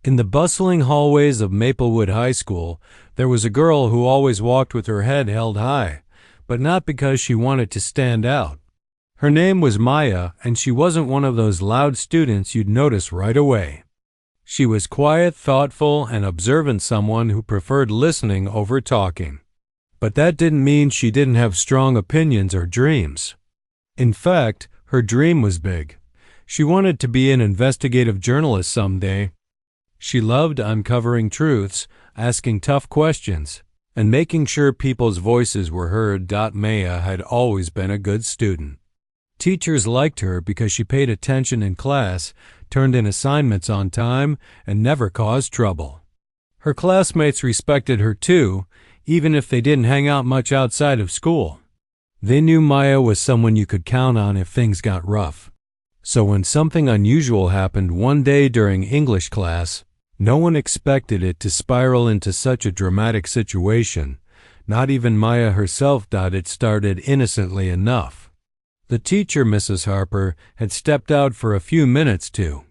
In the bustling hallways of Maplewood High School, there was a girl who always walked with her head held high, but not because she wanted to stand out. Her name was Maya, and she wasn't one of those loud students you'd notice right away. She was quiet, thoughtful, and observant, someone who preferred listening over talking. But that didn't mean she didn't have strong opinions or dreams. In fact, her dream was big. She wanted to be an investigative journalist someday. She loved uncovering truths, asking tough questions, and making sure people's voices were heard. Maya had always been a good student. Teachers liked her because she paid attention in class, turned in assignments on time, and never caused trouble. Her classmates respected her too, even if they didn't hang out much outside of school. They knew Maya was someone you could count on if things got rough. So when something unusual happened one day during English class, no one expected it to spiral into such a dramatic situation. Not even Maya herself. It started innocently enough. The teacher, Mrs. Harper, had stepped out for a few minutes to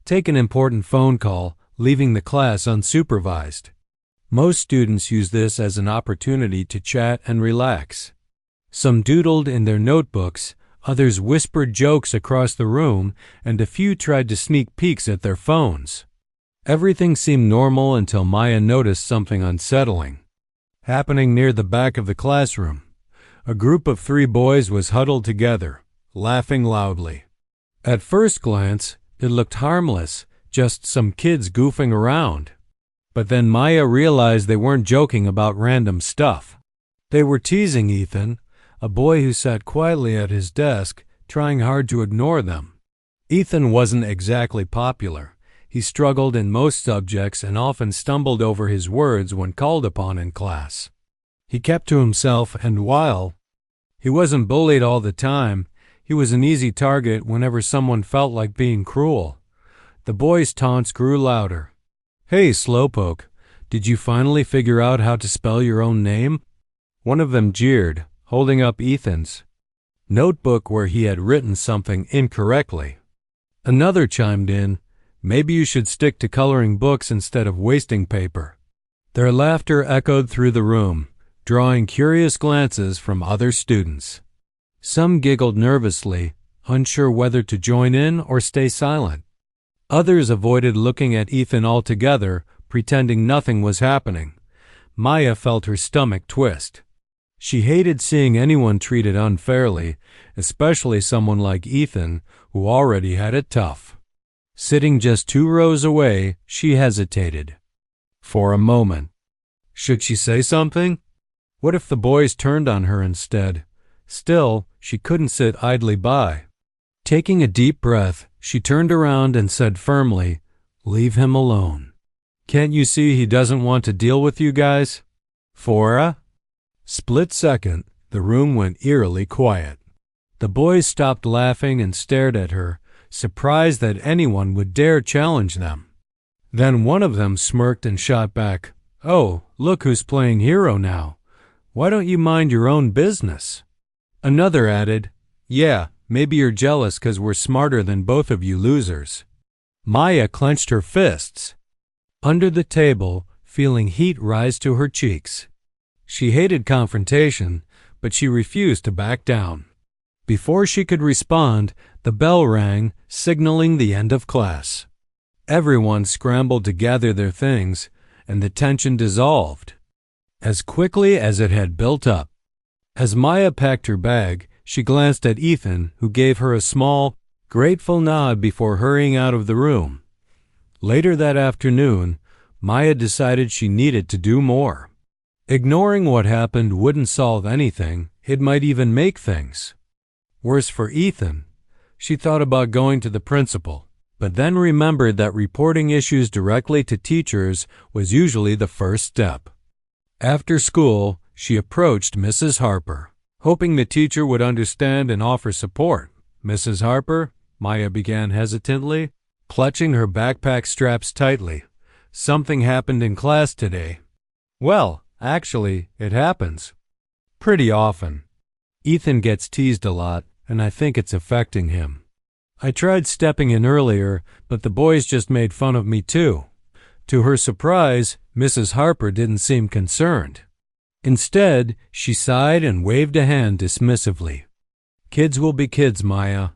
take an important phone call, leaving the class unsupervised. Most students use this as an opportunity to chat and relax. Some doodled in their notebooks, others whispered jokes across the room, and a few tried to sneak peeks at their phones. Everything seemed normal until Maya noticed something unsettling happening near the back of the classroom. A group of 3 boys was huddled together, laughing loudly. At first glance, it looked harmless, just some kids goofing around. But then Maya realized they weren't joking about random stuff. They were teasing Ethan, a boy who sat quietly at his desk, trying hard to ignore them. Ethan wasn't exactly popular. He struggled in most subjects and often stumbled over his words when called upon in class. He kept to himself, and while he wasn't bullied all the time, he was an easy target whenever someone felt like being cruel. The boys' taunts grew louder. "Hey, slowpoke, did you finally figure out how to spell your own name?" One of them jeered, holding up Ethan's notebook where he had written something incorrectly. Another chimed in, "Maybe you should stick to coloring books instead of wasting paper." Their laughter echoed through the room, drawing curious glances from other students. Some giggled nervously, unsure whether to join in or stay silent. Others avoided looking at Ethan altogether, pretending nothing was happening. Maya felt her stomach twist. She hated seeing anyone treated unfairly, especially someone like Ethan, who already had it tough. Sitting just 2 rows away, she hesitated. For a moment. Should she say something? What if the boys turned on her instead? Still, she couldn't sit idly by. Taking a deep breath, she turned around and said firmly, "Leave him alone. Can't you see he doesn't want to deal with you guys?" For a split second, the room went eerily quiet. The boys stopped laughing and stared at her, surprised that anyone would dare challenge them. Then one of them smirked and shot back, "Oh, look who's playing hero now. Why don't you mind your own business?" Another added, "Yeah, maybe you're jealous 'cause we're smarter than both of you losers." Maya clenched her fists under the table, feeling heat rise to her cheeks. She hated confrontation, but she refused to back down. Before she could respond, the bell rang, signaling the end of class. Everyone scrambled to gather their things, and the tension dissolved as quickly as it had built up. As Maya packed her bag, she glanced at Ethan, who gave her a small, grateful nod before hurrying out of the room. Later that afternoon, Maya decided she needed to do more. Ignoring what happened wouldn't solve anything. It might even make things worse for Ethan. She thought about going to the principal, but then remembered that reporting issues directly to teachers was usually the first step. After school, she approached Mrs. Harper, hoping the teacher would understand and offer support. "Mrs. Harper," Maya began hesitantly, clutching her backpack straps tightly, "something happened in class today." "Well, actually, it happens pretty often. Ethan gets teased a lot, and I think it's affecting him. I tried stepping in earlier, but the boys just made fun of me too. To her surprise, Mrs. Harper didn't seem concerned. Instead, she sighed and waved a hand dismissively. "Kids will be kids, Maya.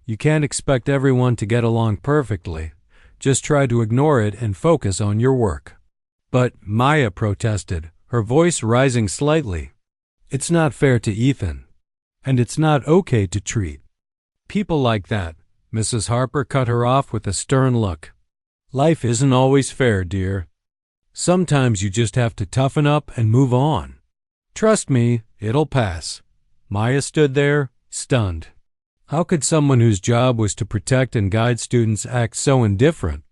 You can't expect everyone to get along perfectly. Just try to ignore it and focus on your work." "But," Maya protested, her voice rising slightly, "it's not fair to Ethan. And it's not okay to treat people like that." Mrs. Harper cut her off with a stern look. "Life isn't always fair, dear. Sometimes you just have to toughen up and move on. Trust me, it'll pass." Maya stood there, stunned. How could someone whose job was to protect and guide students act so indifferent?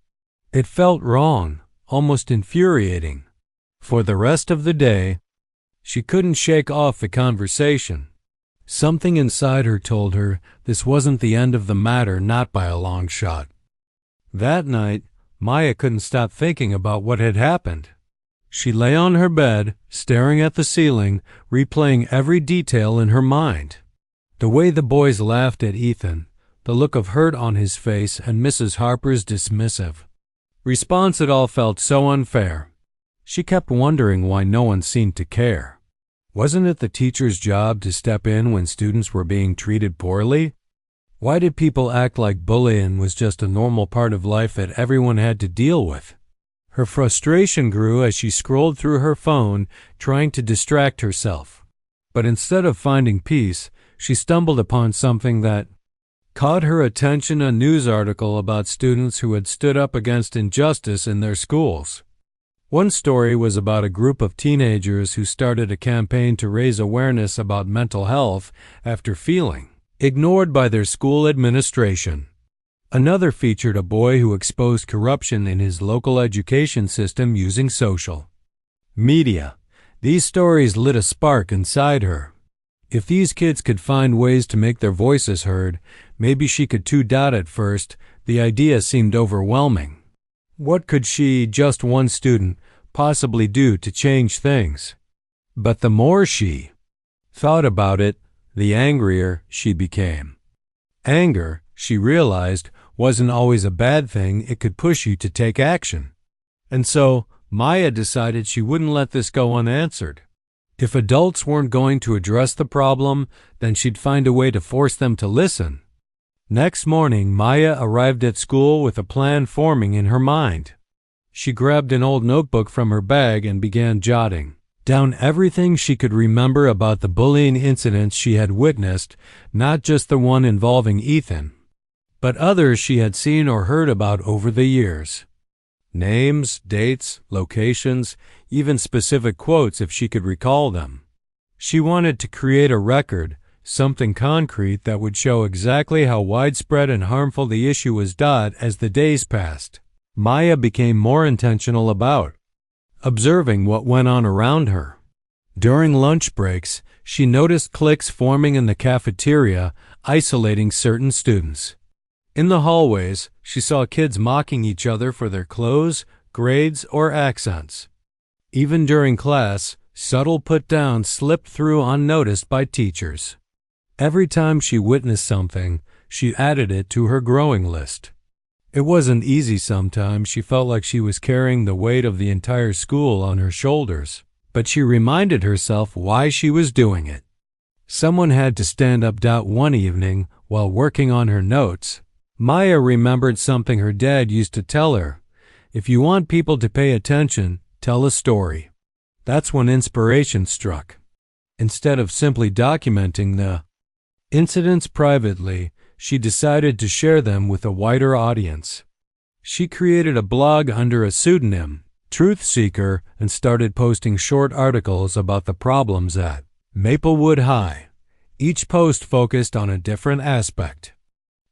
It felt wrong, almost infuriating. For the rest of the day, she couldn't shake off the conversation. Something inside her told her this wasn't the end of the matter, not by a long shot. That night, Maya couldn't stop thinking about what had happened. She lay on her bed, staring at the ceiling, replaying every detail in her mind. The way the boys laughed at Ethan, the look of hurt on his face, and Mrs. Harper's dismissive response, it all felt so unfair. She kept wondering why no one seemed to care. Wasn't it the teacher's job to step in when students were being treated poorly? Why did people act like bullying was just a normal part of life that everyone had to deal with? Her frustration grew as she scrolled through her phone, trying to distract herself. But instead of finding peace, she stumbled upon something that caught her attention: a news article about students who had stood up against injustice in their schools. One story was about a group of teenagers who started a campaign to raise awareness about mental health after feeling ignored by their school administration. Another featured a boy who exposed corruption in his local education system using social media. These stories lit a spark inside her. If these kids could find ways to make their voices heard, maybe she could too. At first, the idea seemed overwhelming. What could she, just one student, possibly do to change things? But the more she thought about it, the angrier she became. Anger, she realized, wasn't always a bad thing. It could push you to take action. And so, Maya decided she wouldn't let this go unanswered. If adults weren't going to address the problem, then she'd find a way to force them to listen. Next morning, Maya arrived at school with a plan forming in her mind. She grabbed an old notebook from her bag and began jotting down everything she could remember about the bullying incidents she had witnessed, not just the one involving Ethan, but others she had seen or heard about over the years. Names, dates, locations, even specific quotes if she could recall them. She wanted to create a record, something concrete that would show exactly how widespread and harmful the issue was. As the days passed, Maya became more intentional about observing what went on around her. During lunch breaks, she noticed cliques forming in the cafeteria, isolating certain students. In the hallways, she saw kids mocking each other for their clothes, grades, or accents. Even during class, subtle put-downs slipped through unnoticed by teachers. Every time she witnessed something, she added it to her growing list. It wasn't easy sometimes. She felt like she was carrying the weight of the entire school on her shoulders, but she reminded herself why she was doing it. Someone had to stand up. One evening, while working on her notes, Maya remembered something her dad used to tell her: "If you want people to pay attention, tell a story." That's when inspiration struck. Instead of simply documenting the incidents privately, she decided to share them with a wider audience. She created a blog under a pseudonym, Truth Seeker, and started posting short articles about the problems at Maplewood High. Each post focused on a different aspect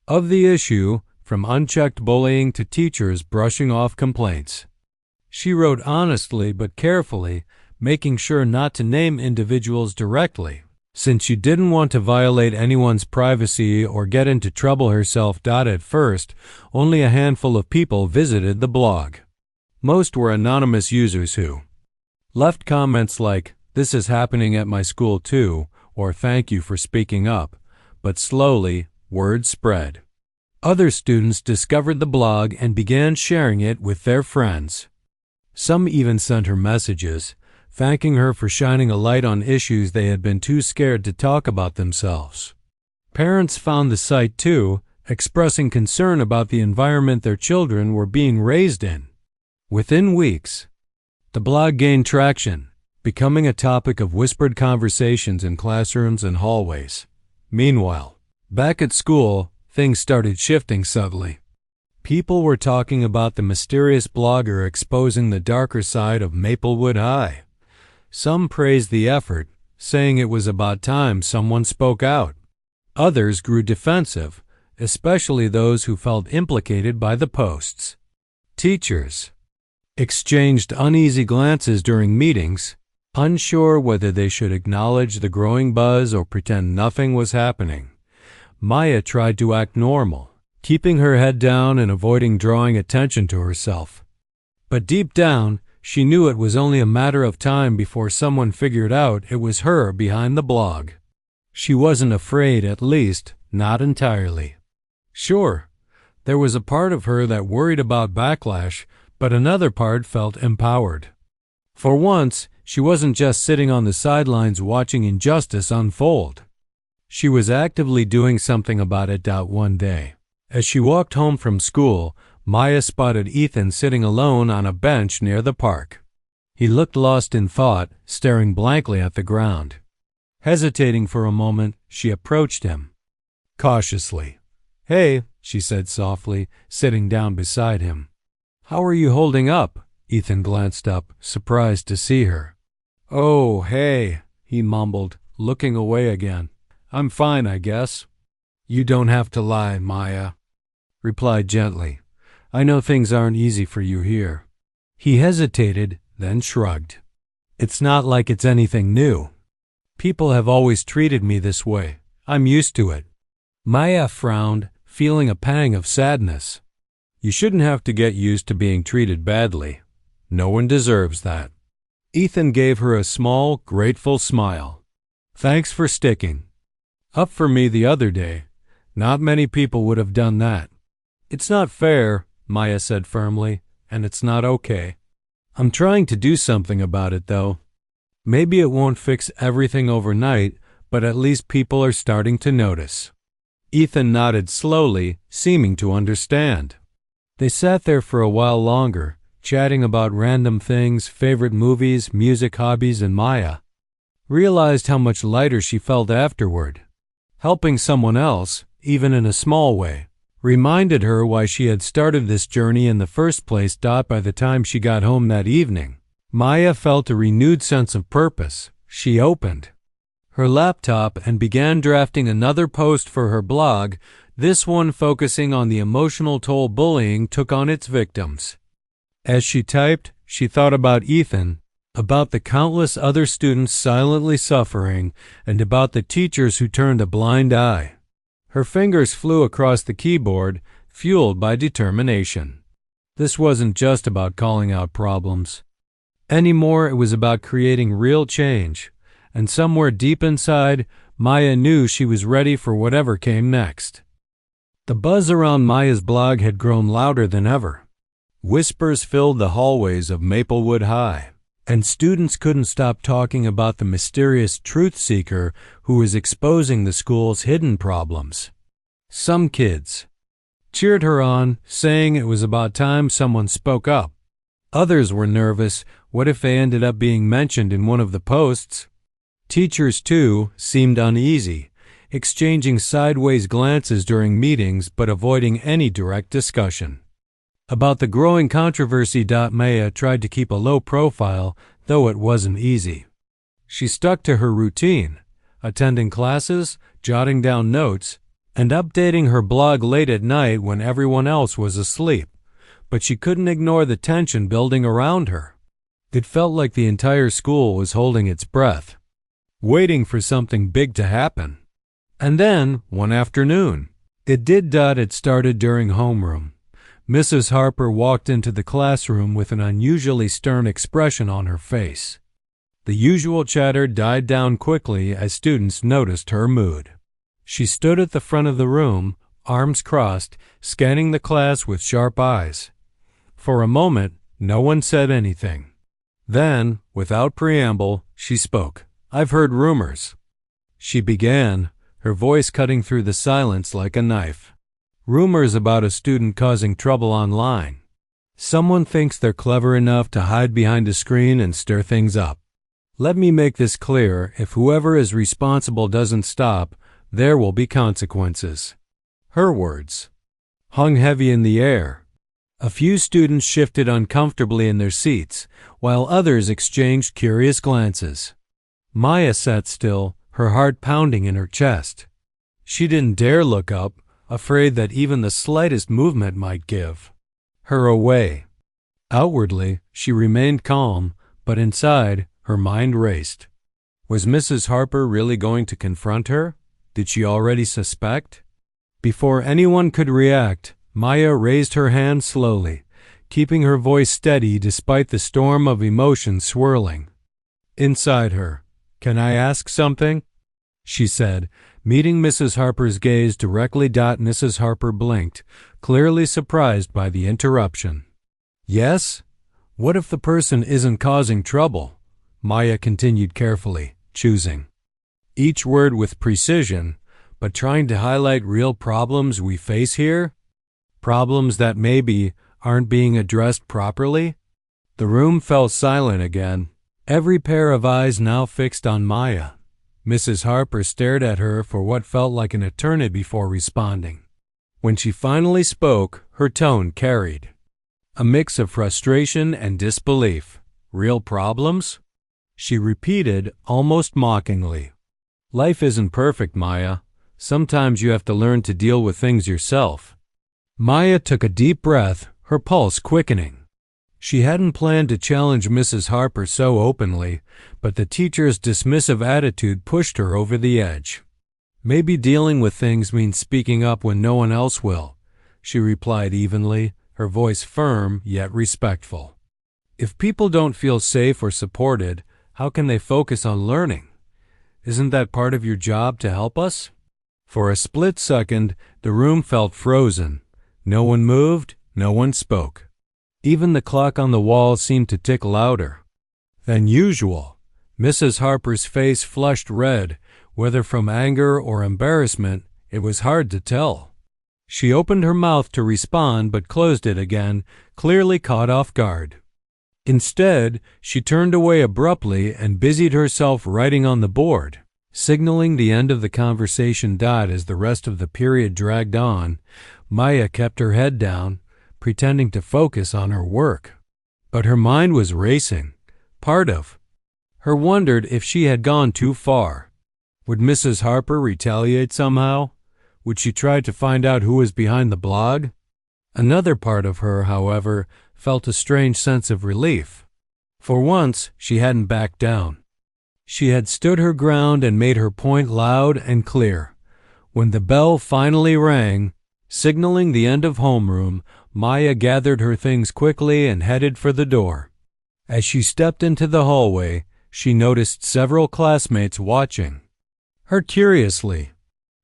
of the issue, from unchecked bullying to teachers brushing off complaints. She wrote honestly but carefully, making sure not to name individuals directly, since she didn't want to violate anyone's privacy or get into trouble herself. At first, only a handful of people visited the blog. Most were anonymous users who left comments like, "This is happening at my school too," or "Thank you for speaking up." But slowly, word spread. Other students discovered the blog and began sharing it with their friends. Some even sent her messages, thanking her for shining a light on issues they had been too scared to talk about themselves. Parents found the site too, expressing concern about the environment their children were being raised in. Within weeks, the blog gained traction, becoming a topic of whispered conversations in classrooms and hallways. Meanwhile, back at school, things started shifting subtly. People were talking about the mysterious blogger exposing the darker side of Maplewood High. Some praised the effort, saying it was about time someone spoke out. Others grew defensive, especially those who felt implicated by the posts. Teachers exchanged uneasy glances during meetings, unsure whether they should acknowledge the growing buzz or pretend nothing was happening. Maya tried to act normal, keeping her head down and avoiding drawing attention to herself. But deep down, she knew it was only a matter of time before someone figured out it was her behind the blog. She wasn't afraid, at least, not entirely. Sure, there was a part of her that worried about backlash, but another part felt empowered. For once, she wasn't just sitting on the sidelines watching injustice unfold. She was actively doing something about it. One day, as she walked home from school, Maya spotted Ethan sitting alone on a bench near the park. He looked lost in thought, staring blankly at the ground. Hesitating for a moment, she approached him. Cautiously. "Hey," she said softly, sitting down beside him. "How are you holding up?" Ethan glanced up, surprised to see her. "Oh, hey," he mumbled, looking away again. "I'm fine, I guess." "You don't have to lie, Maya," replied gently. "I know things aren't easy for you here." He hesitated, then shrugged. "It's not like it's anything new. People have always treated me this way. I'm used to it." Maya frowned, feeling a pang of sadness. "You shouldn't have to get used to being treated badly. No one deserves that." Ethan gave her a small, grateful smile. "Thanks for sticking up for me the other day. Not many people would have done that." "It's not fair," Maya said firmly, "and it's not okay. I'm trying to do something about it, though. Maybe it won't fix everything overnight, but at least people are starting to notice." Ethan nodded slowly, seeming to understand. They sat there for a while longer, chatting about random things, favorite movies, music, hobbies, and Maya realized how much lighter she felt afterward. Helping someone else, even in a small way, reminded her why she had started this journey in the first place. By the time she got home that evening, Maya felt a renewed sense of purpose. She opened her laptop and began drafting another post for her blog, this one focusing on the emotional toll bullying took on its victims. As she typed, she thought about Ethan, about the countless other students silently suffering, and about the teachers who turned a blind eye. Her fingers flew across the keyboard, fueled by determination. This wasn't just about calling out problems. Anymore, it was about creating real change, and somewhere deep inside, Maya knew she was ready for whatever came next. The buzz around Maya's blog had grown louder than ever. Whispers filled the hallways of Maplewood High, and students couldn't stop talking about the mysterious truth seeker who was exposing the school's hidden problems. Some kids cheered her on, saying it was about time someone spoke up. Others were nervous. What if they ended up being mentioned in one of the posts? Teachers, too, seemed uneasy, exchanging sideways glances during meetings but avoiding any direct discussion. About the growing controversy, Maya tried to keep a low profile, though it wasn't easy. She stuck to her routine, attending classes, jotting down notes, and updating her blog late at night when everyone else was asleep. But she couldn't ignore the tension building around her. It felt like the entire school was holding its breath, waiting for something big to happen. And then, one afternoon, it did. It started during homeroom. Mrs. Harper walked into the classroom with an unusually stern expression on her face. The usual chatter died down quickly as students noticed her mood. She stood at the front of the room, arms crossed, scanning the class with sharp eyes. For a moment, No one said anything. Then, without preamble, she spoke. "I've heard rumors," she began, her voice cutting through the silence like a knife. "Rumors about a student causing trouble online. Someone thinks they're clever enough to hide behind a screen and stir things up. Let me make this clear, if whoever is responsible doesn't stop, there will be consequences." Her words hung heavy in the air. A few students shifted uncomfortably in their seats, while others exchanged curious glances. Maya sat still, her heart pounding in her chest. She didn't dare look up, afraid that even the slightest movement might give her away. Outwardly, she remained calm, but inside, her mind raced. Was Mrs. Harper really going to confront her? Did she already suspect? Before anyone could react, Maya raised her hand slowly, keeping her voice steady despite the storm of emotion swirling inside her. "Can I ask something?" she said, meeting Mrs. Harper's gaze directly. Mrs. Harper blinked, clearly surprised by the interruption. "Yes? What if the person isn't causing trouble?" Maya continued carefully, choosing each word with precision, but trying to highlight real problems we face here. Problems that maybe aren't being addressed properly. The room fell silent again, every pair of eyes now fixed on Maya. Mrs. Harper stared at her for what felt like an eternity before responding. When she finally spoke, her tone carried a mix of frustration and disbelief. "Real problems?" she repeated, almost mockingly. "Life isn't perfect, Maya. Sometimes you have to learn to deal with things yourself." Maya took a deep breath, her pulse quickening. She hadn't planned to challenge Mrs. Harper so openly, but the teacher's dismissive attitude pushed her over the edge. "Maybe dealing with things means speaking up when no one else will," she replied evenly, her voice firm yet respectful. "If people don't feel safe or supported, how can they focus on learning? Isn't that part of your job to help us?" For a split second, the room felt frozen. No one moved, no one spoke. Even the clock on the wall seemed to tick louder than usual. Mrs. Harper's face flushed red, whether from anger or embarrassment, it was hard to tell. She opened her mouth to respond but closed it again, clearly caught off guard. Instead, she turned away abruptly and busied herself writing on the board, signaling the end of the conversation. As the rest of the period dragged on, Maya kept her head down, pretending to focus on her work. But her mind was racing. Part of her wondered if she had gone too far. Would Mrs. Harper retaliate somehow? Would she try to find out who was behind the blog? Another part of her, however, felt a strange sense of relief. For once, she hadn't backed down. She had stood her ground and made her point loud and clear. When the bell finally rang, signaling the end of homeroom, Maya gathered her things quickly and headed for the door. As she stepped into the hallway, she noticed several classmates watching her curiously.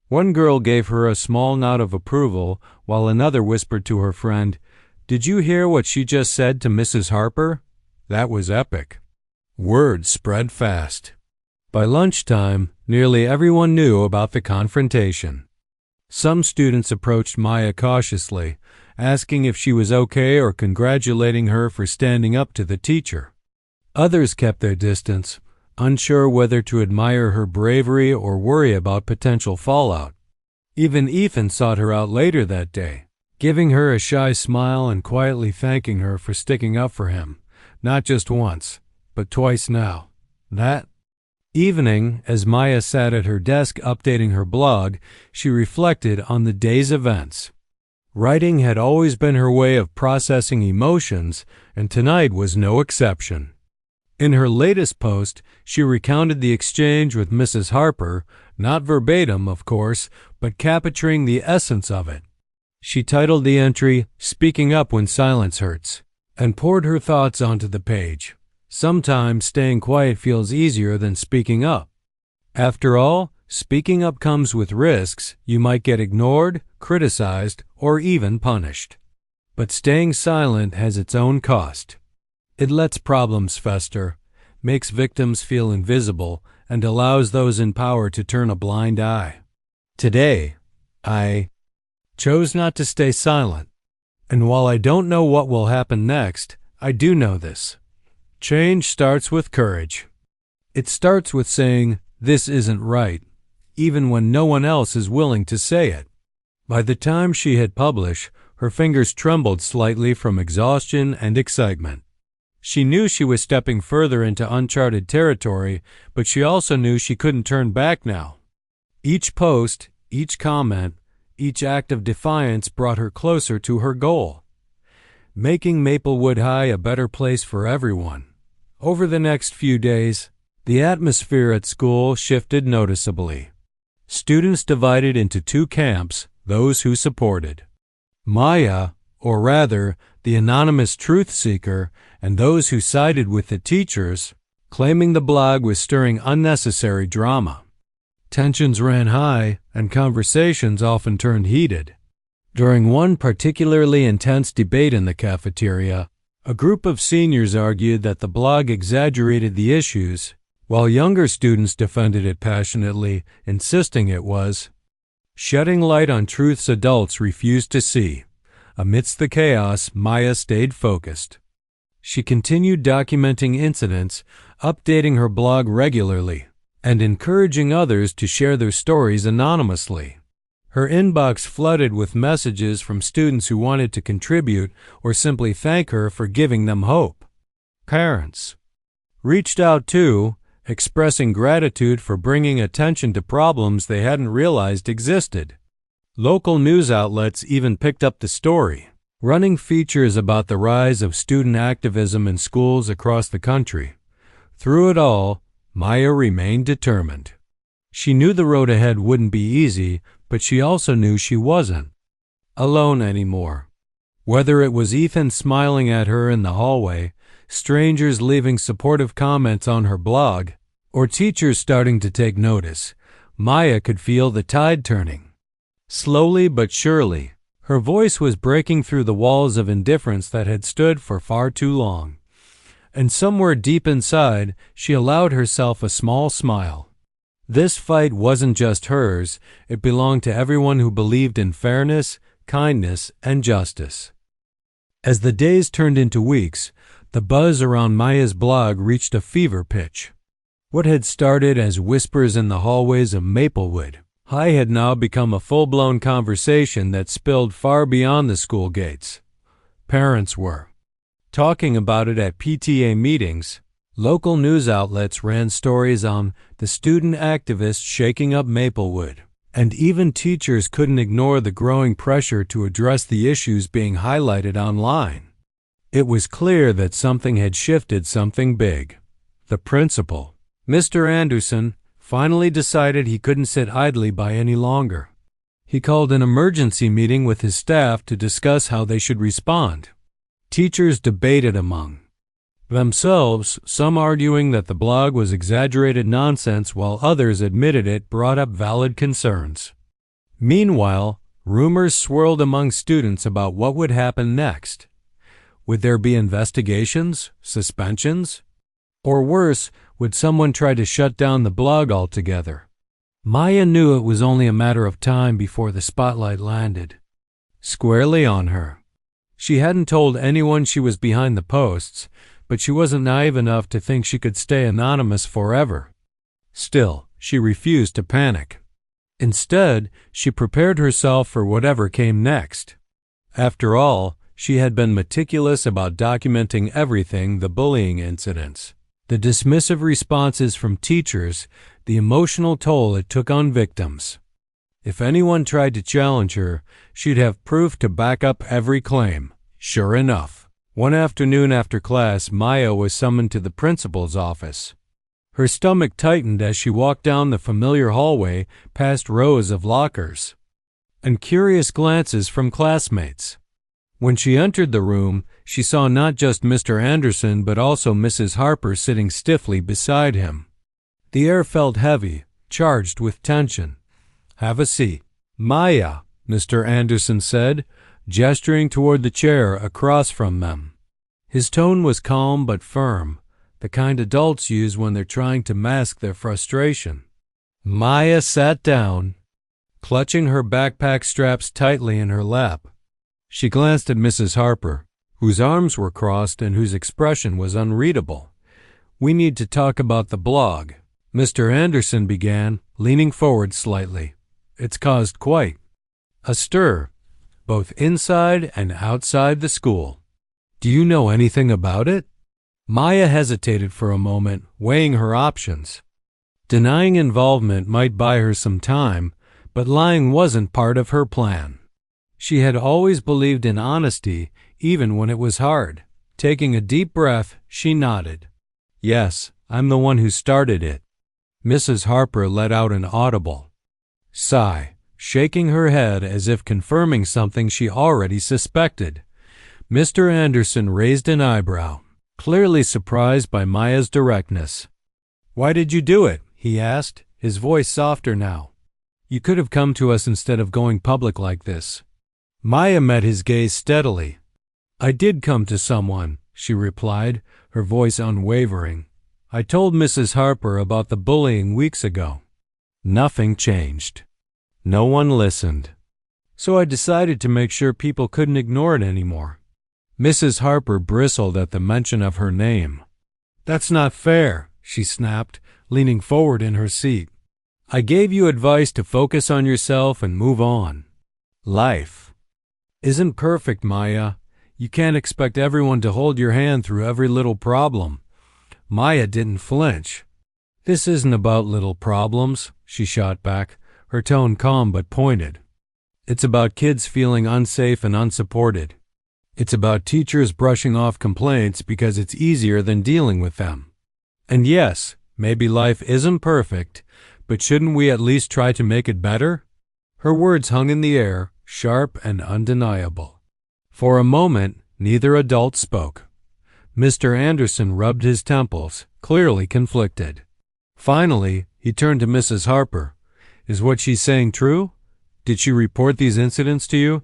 One girl gave her a small nod of approval, while another whispered to her friend, "Did you hear what she just said to Mrs. Harper? That was epic." Word spread fast. By lunchtime, nearly everyone knew about the confrontation. Some students approached Maya cautiously, asking if she was okay or congratulating her for standing up to the teacher. Others kept their distance, unsure whether to admire her bravery or worry about potential fallout. Even Ethan sought her out later that day, giving her a shy smile and quietly thanking her for sticking up for him, not just once, but twice now. That evening, as Maya sat at her desk updating her blog, she reflected on the day's events. Writing had always been her way of processing emotions, and tonight was no exception. In her latest post, she recounted the exchange with Mrs. Harper, not verbatim, of course, but capturing the essence of it. She titled the entry, "Speaking Up When Silence Hurts," and poured her thoughts onto the page. Sometimes staying quiet feels easier than speaking up. After all, speaking up comes with risks. You might get ignored, criticized, or even punished. But staying silent has its own cost. It lets problems fester, makes victims feel invisible, and allows those in power to turn a blind eye. Today, I chose not to stay silent. And while I don't know what will happen next, I do know this. Change starts with courage. It starts with saying, "This isn't right," even when no one else is willing to say it. By the time she had published, her fingers trembled slightly from exhaustion and excitement. She knew she was stepping further into uncharted territory, but she also knew she couldn't turn back now. Each post, each comment, each act of defiance brought her closer to her goal, making Maplewood High a better place for everyone. Over the next few days, the atmosphere at school shifted noticeably. Students divided into two camps, those who supported Maya, or rather, the anonymous truth seeker, and those who sided with the teachers, claiming the blog was stirring unnecessary drama. Tensions ran high, and conversations often turned heated. During one particularly intense debate in the cafeteria, a group of seniors argued that the blog exaggerated the issues, while younger students defended it passionately, insisting it was shedding light on truths adults refused to see. Amidst the chaos, Maya stayed focused. She continued documenting incidents, updating her blog regularly, and encouraging others to share their stories anonymously. Her inbox flooded with messages from students who wanted to contribute or simply thank her for giving them hope. Parents reached out too, expressing gratitude for bringing attention to problems they hadn't realized existed. Local news outlets even picked up the story, running features about the rise of student activism in schools across the country. Through it all, Maya remained determined. She knew the road ahead wouldn't be easy, but she also knew she wasn't alone anymore. Whether it was Ethan smiling at her in the hallway, strangers leaving supportive comments on her blog, or teachers starting to take notice, Maya could feel the tide turning. Slowly but surely, her voice was breaking through the walls of indifference that had stood for far too long. And somewhere deep inside, she allowed herself a small smile. This fight wasn't just hers, it belonged to everyone who believed in fairness, kindness, and justice. As the days turned into weeks, the buzz around Maya's blog reached a fever pitch. What had started as whispers in the hallways of Maplewood High had now become a full-blown conversation that spilled far beyond the school gates. Parents were talking about it at PTA meetings. Local news outlets ran stories on the student activists shaking up Maplewood, and even teachers couldn't ignore the growing pressure to address the issues being highlighted online. It was clear that something had shifted, something big. The principal, Mr. Anderson, finally decided he couldn't sit idly by any longer. He called an emergency meeting with his staff to discuss how they should respond. Teachers debated among themselves, some arguing that the blog was exaggerated nonsense while others admitted it brought up valid concerns. Meanwhile, rumors swirled among students about what would happen next. Would there be investigations, suspensions? Or worse, would someone try to shut down the blog altogether? Maya knew it was only a matter of time before the spotlight landed squarely on her. She hadn't told anyone she was behind the posts, but she wasn't naive enough to think she could stay anonymous forever. Still, she refused to panic. Instead, she prepared herself for whatever came next. After all, she had been meticulous about documenting everything: the bullying incidents, the dismissive responses from teachers, the emotional toll it took on victims. If anyone tried to challenge her, she'd have proof to back up every claim. Sure enough, one afternoon after class, Maya was summoned to the principal's office. Her stomach tightened as she walked down the familiar hallway past rows of lockers and curious glances from classmates. When she entered the room, she saw not just Mr. Anderson but also Mrs. Harper sitting stiffly beside him. The air felt heavy, charged with tension. "Have a seat." "Maya," Mr. Anderson said, gesturing toward the chair across from them. His tone was calm but firm, the kind adults use when they're trying to mask their frustration. Maya sat down, clutching her backpack straps tightly in her lap. She glanced at Mrs. Harper, whose arms were crossed and whose expression was unreadable. "We need to talk about the blog," Mr. Anderson began, leaning forward slightly. "It's caused quite a stir, both inside and outside the school. Do you know anything about it?" Maya hesitated for a moment, weighing her options. Denying involvement might buy her some time, but lying wasn't part of her plan. She had always believed in honesty, even when it was hard. Taking a deep breath, she nodded. "Yes, I'm the one who started it." Mrs. Harper let out an audible sigh, shaking her head as if confirming something she already suspected. Mr. Anderson raised an eyebrow, clearly surprised by Maya's directness. "Why did you do it?" he asked, his voice softer now. "You could have come to us instead of going public like this." Maya met his gaze steadily. "I did come to someone," she replied, her voice unwavering. "I told Mrs. Harper about the bullying weeks ago. Nothing changed. No one listened. So I decided to make sure people couldn't ignore it anymore." Mrs. Harper bristled at the mention of her name. "That's not fair," she snapped, leaning forward in her seat. "I gave you advice to focus on yourself and move on. Life isn't perfect, Maya. You can't expect everyone to hold your hand through every little problem." Maya didn't flinch. "This isn't about little problems," she shot back, her tone calm but pointed. "It's about kids feeling unsafe and unsupported. It's about teachers brushing off complaints because it's easier than dealing with them. And yes, maybe life isn't perfect, but shouldn't we at least try to make it better?" Her words hung in the air, sharp and undeniable. For a moment, neither adult spoke. Mr. Anderson rubbed his temples, clearly conflicted. Finally, he turned to Mrs. Harper. "Is what she's saying true? Did she report these incidents to you?"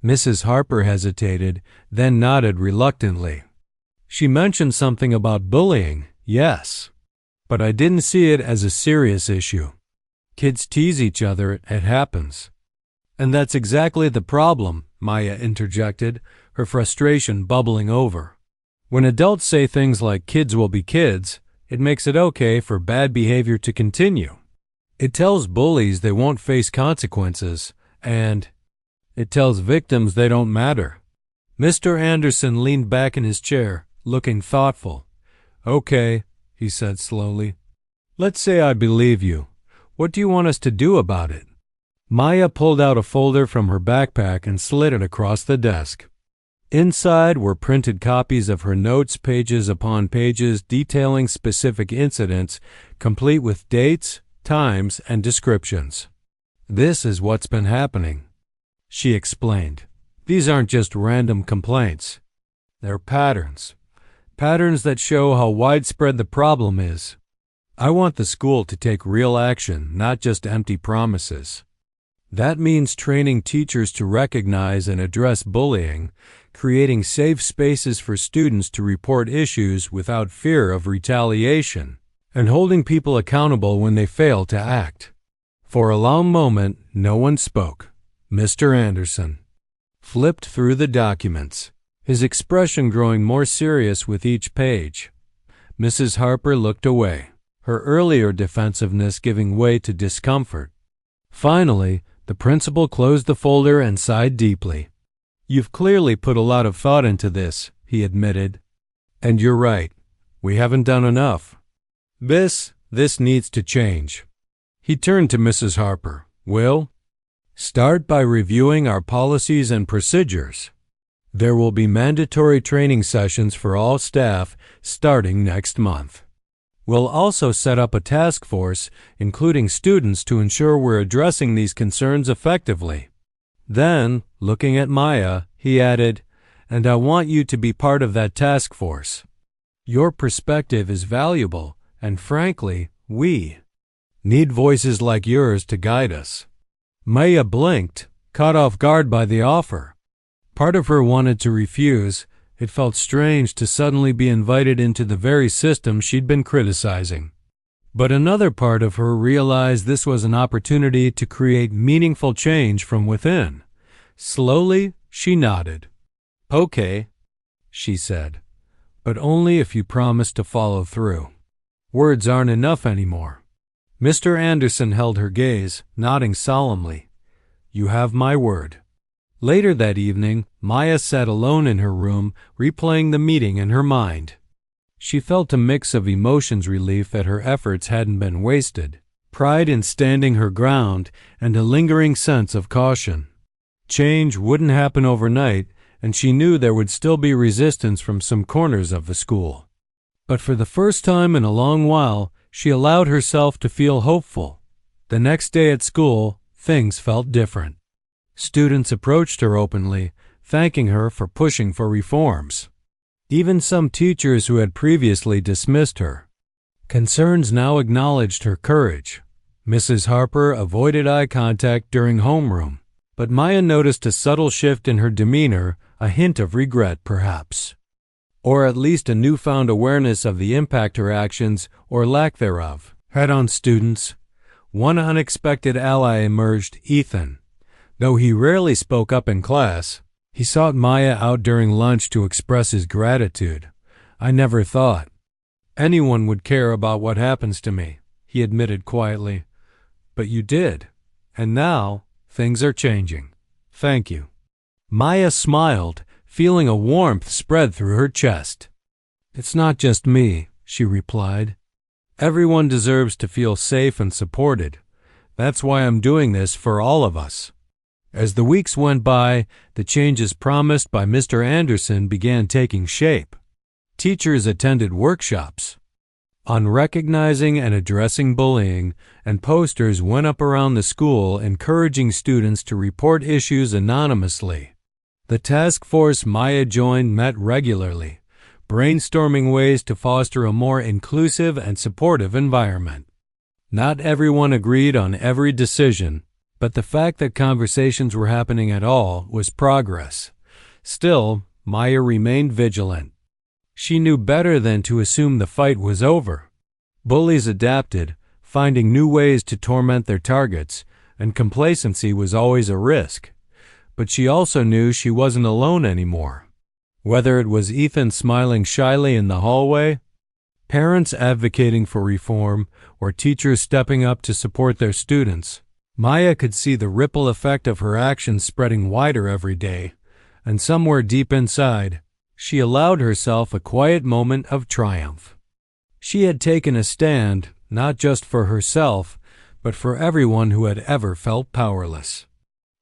Mrs. Harper hesitated, then nodded reluctantly. "She mentioned something about bullying, yes. But I didn't see it as a serious issue. Kids tease each other, it happens." "And that's exactly the problem," Maya interjected, her frustration bubbling over. "When adults say things like kids will be kids, it makes it okay for bad behavior to continue. It tells bullies they won't face consequences, and it tells victims they don't matter." Mr. Anderson leaned back in his chair, looking thoughtful. "Okay," he said slowly. "Let's say I believe you. What do you want us to do about it?" Maya pulled out a folder from her backpack and slid it across the desk. Inside were printed copies of her notes, pages upon pages detailing specific incidents, complete with dates, times, and descriptions. "This is what's been happening," she explained. "These aren't just random complaints. They're patterns. Patterns that show how widespread the problem is. I want the school to take real action, not just empty promises. That means training teachers to recognize and address bullying, creating safe spaces for students to report issues without fear of retaliation, and holding people accountable when they fail to act." For a long moment, no one spoke. Mr. Anderson flipped through the documents, his expression growing more serious with each page. Mrs. Harper looked away, her earlier defensiveness giving way to discomfort. Finally, the principal closed the folder and sighed deeply. "You've clearly put a lot of thought into this," he admitted. "And you're right. We haven't done enough. This needs to change." He turned to Mrs. Harper. "We'll start by reviewing our policies and procedures. There will be mandatory training sessions for all staff starting next month. We'll also set up a task force, including students, to ensure we're addressing these concerns effectively." Then, looking at Maya, he added, "And I want you to be part of that task force. Your perspective is valuable, and frankly, we need voices like yours to guide us." Maya blinked, caught off guard by the offer. Part of her wanted to refuse, It felt strange to suddenly be invited into the very system she'd been criticizing. But another part of her realized this was an opportunity to create meaningful change from within. Slowly, she nodded. "Okay," she said, "but only if you promise to follow through. Words aren't enough anymore." Mr. Anderson held her gaze, nodding solemnly. "You have my word." Later that evening, Maya sat alone in her room, replaying the meeting in her mind. She felt a mix of emotions: relief that her efforts hadn't been wasted, pride in standing her ground, and a lingering sense of caution. Change wouldn't happen overnight, and she knew there would still be resistance from some corners of the school. But for the first time in a long while, she allowed herself to feel hopeful. The next day at school, things felt different. Students approached her openly, thanking her for pushing for reforms. Even some teachers who had previously dismissed her concerns now acknowledged her courage. Mrs. Harper avoided eye contact during homeroom, but Maya noticed a subtle shift in her demeanor, a hint of regret perhaps, or at least a newfound awareness of the impact her actions, or lack thereof, had on students. One unexpected ally emerged: Ethan. Though he rarely spoke up in class, he sought Maya out during lunch to express his gratitude. "I never thought anyone would care about what happens to me," he admitted quietly. "But you did, and now things are changing. Thank you." Maya smiled, feeling a warmth spread through her chest. "It's not just me," she replied. "Everyone deserves to feel safe and supported. That's why I'm doing this for all of us." As the weeks went by, the changes promised by Mr. Anderson began taking shape. Teachers attended workshops on recognizing and addressing bullying, and posters went up around the school encouraging students to report issues anonymously. The task force Maya joined met regularly, brainstorming ways to foster a more inclusive and supportive environment. Not everyone agreed on every decision, but the fact that conversations were happening at all was progress. Still, Maya remained vigilant. She knew better than to assume the fight was over. Bullies adapted, finding new ways to torment their targets, and complacency was always a risk. But she also knew she wasn't alone anymore. Whether it was Ethan smiling shyly in the hallway, parents advocating for reform, or teachers stepping up to support their students, Maya could see the ripple effect of her actions spreading wider every day, and somewhere deep inside, she allowed herself a quiet moment of triumph. She had taken a stand, not just for herself, but for everyone who had ever felt powerless.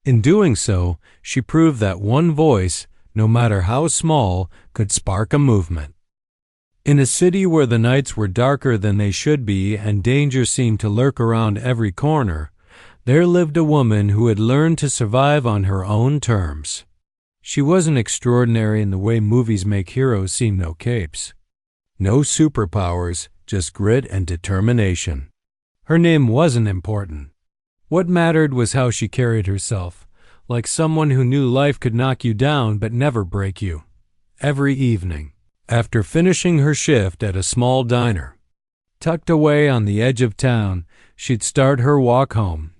In doing so, she proved that one voice, no matter how small, could spark a movement. In a city where the nights were darker than they should be and danger seemed to lurk around every corner, there lived a woman who had learned to survive on her own terms. She wasn't extraordinary in the way movies make heroes seem: no capes, no superpowers, just grit and determination. Her name wasn't important. What mattered was how she carried herself, like someone who knew life could knock you down but never break you. Every evening, after finishing her shift at a small diner tucked away on the edge of town, she'd start her walk home.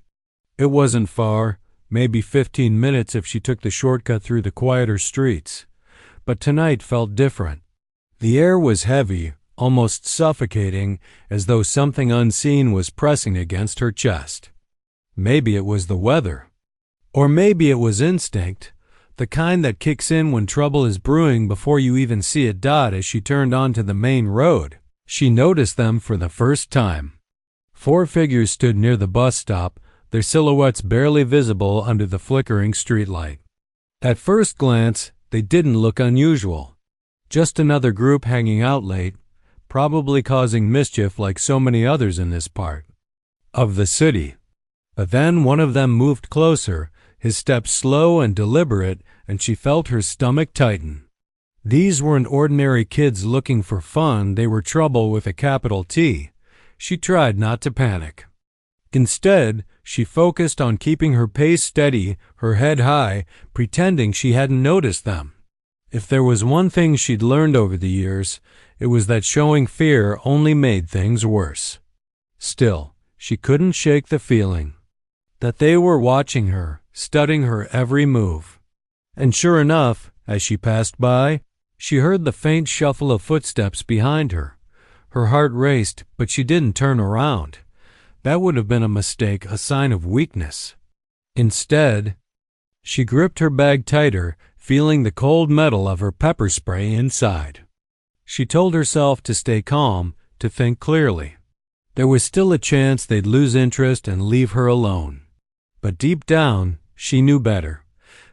It wasn't far, maybe 15 minutes if she took the shortcut through the quieter streets. But tonight felt different. The air was heavy, almost suffocating, as though something unseen was pressing against her chest. Maybe it was the weather. Or maybe it was instinct, the kind that kicks in when trouble is brewing before you even see a dot. As she turned onto the main road, she noticed them for the first time. 4 figures stood near the bus stop, their silhouettes barely visible under the flickering streetlight. At first glance, they didn't look unusual. Just another group hanging out late, probably causing mischief like so many others in this part of the city. But then one of them moved closer, his steps slow and deliberate, and she felt her stomach tighten. These weren't ordinary kids looking for fun, they were trouble with a capital T. She tried not to panic. Instead, she focused on keeping her pace steady, her head high, pretending she hadn't noticed them. If there was one thing she'd learned over the years, it was that showing fear only made things worse. Still, she couldn't shake the feeling that they were watching her, studying her every move. And sure enough, as she passed by, she heard the faint shuffle of footsteps behind her. Her heart raced, but she didn't turn around. That would have been a mistake, a sign of weakness. Instead, she gripped her bag tighter, feeling the cold metal of her pepper spray inside. She told herself to stay calm, to think clearly. There was still a chance they'd lose interest and leave her alone. But deep down, she knew better.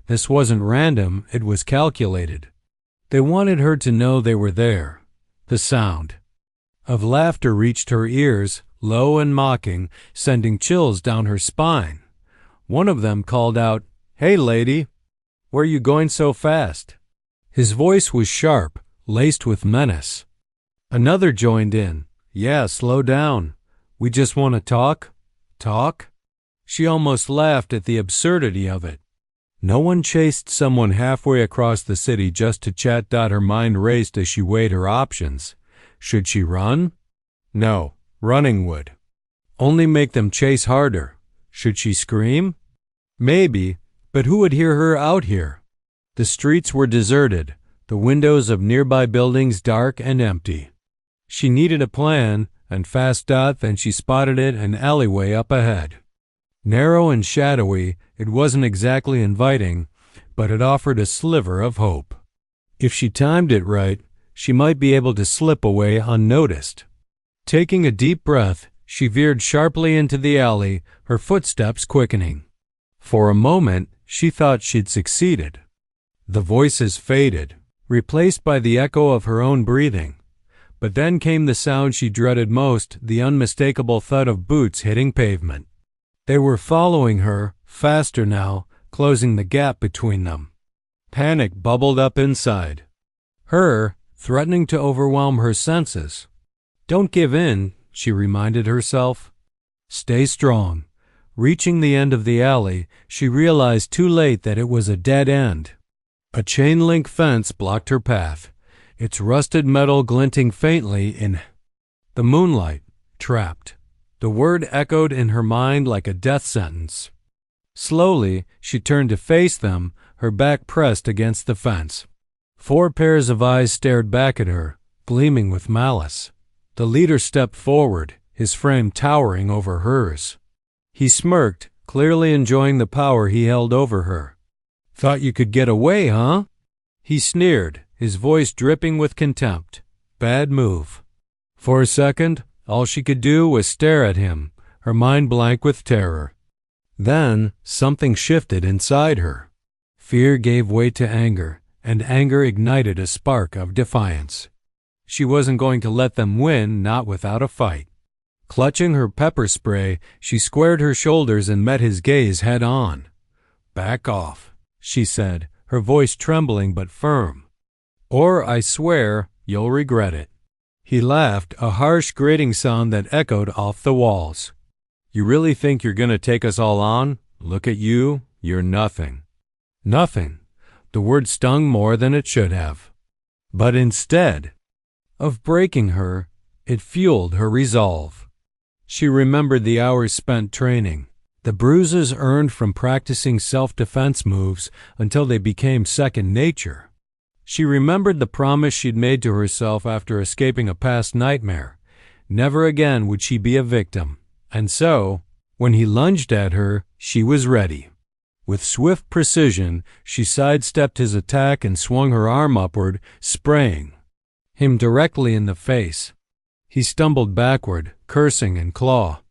This wasn't random, it was calculated. They wanted her to know they were there. The sound of laughter reached her ears, low and mocking, sending chills down her spine. One of them called out, "Hey, lady, where are you going so fast?" His voice was sharp, laced with menace. Another joined in, "Yeah, slow down. We just want to talk." Talk? She almost laughed at the absurdity of it. No one chased someone halfway across the city just to chat. Her mind raced as she weighed her options. Should she run? No, running would only make them chase harder. Should she scream? Maybe, but who would hear her out here? The streets were deserted, the windows of nearby buildings dark and empty. She needed a plan, and fast. Then she spotted it, an alleyway up ahead. Narrow and shadowy, it wasn't exactly inviting, but it offered a sliver of hope. If she timed it right, she might be able to slip away unnoticed. Taking a deep breath, she veered sharply into the alley, her footsteps quickening. For a moment, she thought she'd succeeded. The voices faded, replaced by the echo of her own breathing. But then came the sound she dreaded most, the unmistakable thud of boots hitting pavement. They were following her, faster now, closing the gap between them. Panic bubbled up inside her, threatening to overwhelm her senses. Don't give in, she reminded herself. Stay strong. Reaching the end of the alley, she realized too late that it was a dead end. A chain-link fence blocked her path, its rusted metal glinting faintly in the moonlight. Trapped. The word echoed in her mind like a death sentence. Slowly, she turned to face them, her back pressed against the fence. 4 pairs of eyes stared back at her, gleaming with malice. The leader stepped forward, his frame towering over hers. He smirked, clearly enjoying the power he held over her. "Thought you could get away, huh?" He sneered, his voice dripping with contempt. Bad move. For a second, all she could do was stare at him, her mind blank with terror. Then, something shifted inside her. Fear gave way to anger, and anger ignited a spark of defiance. She wasn't going to let them win, not without a fight. Clutching her pepper spray, she squared her shoulders and met his gaze head on. "Back off," she said, her voice trembling but firm. "Or I swear you'll regret it." He laughed, a harsh grating sound that echoed off the walls. "You really think you're going to take us all on? Look at you, you're nothing." Nothing. The word stung more than it should have. But instead of breaking her, it fueled her resolve. She remembered the hours spent training, the bruises earned from practicing self-defense moves until they became second nature. She remembered the promise she'd made to herself after escaping a past nightmare. Never again would she be a victim. And so, when he lunged at her, she was ready. With swift precision, she sidestepped his attack and swung her arm upward, spraying him directly in the face. He stumbled backward, cursing and claw.